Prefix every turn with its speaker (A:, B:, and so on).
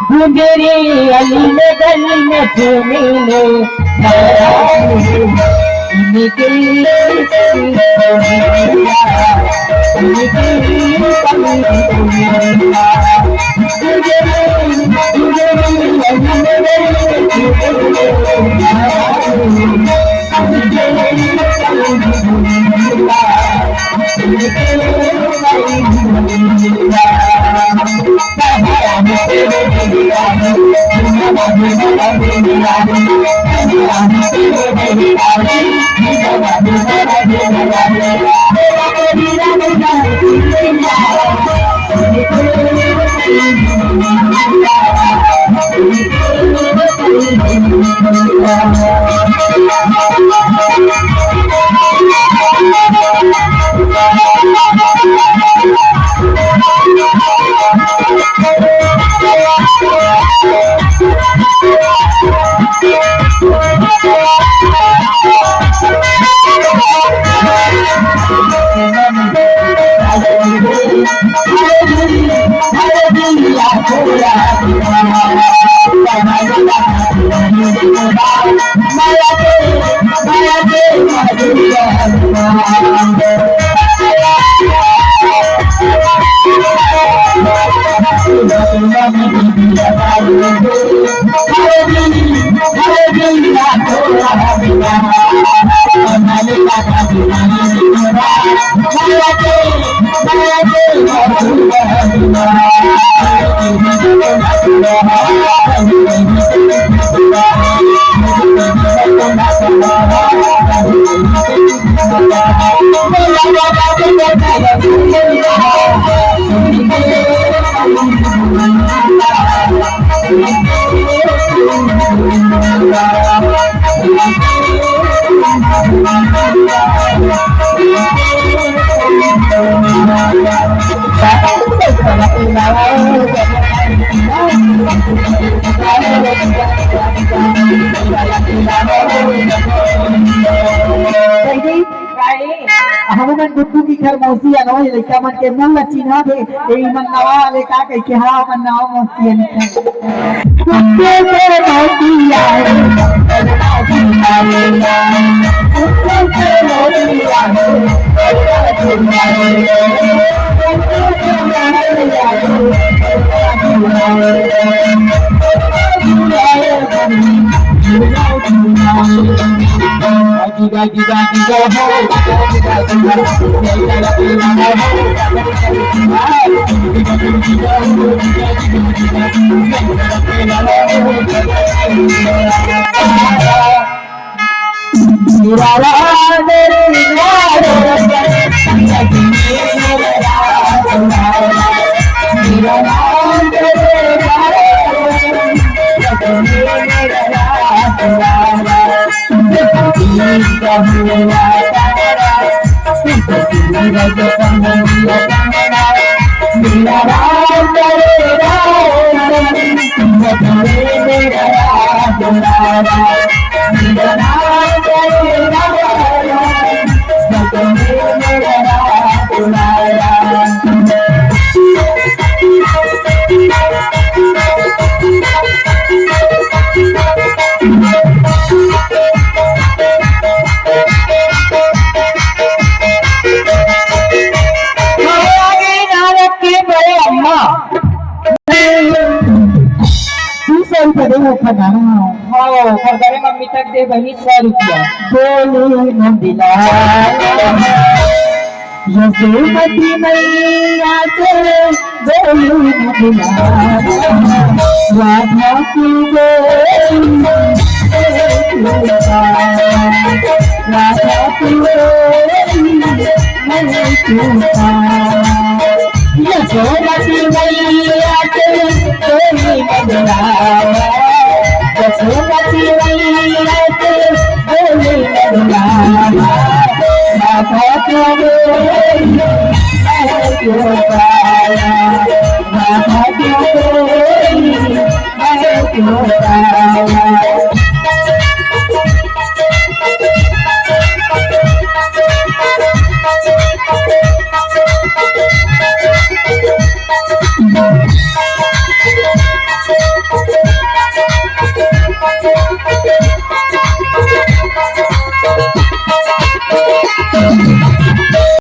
A: गुजरी अली गली में झूमिले हमन गुड्डू की घर मौसी आ नोय लइका मन के मुंह चिन्हा दे ए मन नवा वाले का कह के हां मन नवा मौसी ने गुड्डू के मौसी आए गुड्डू के मौसी मम्मी तक दे बनी 100 रुपया बोली न दिला यशोमती मैया से बोली न दिला राधा की बोली राधा की बोली यशोमती मैया से बोली न दिला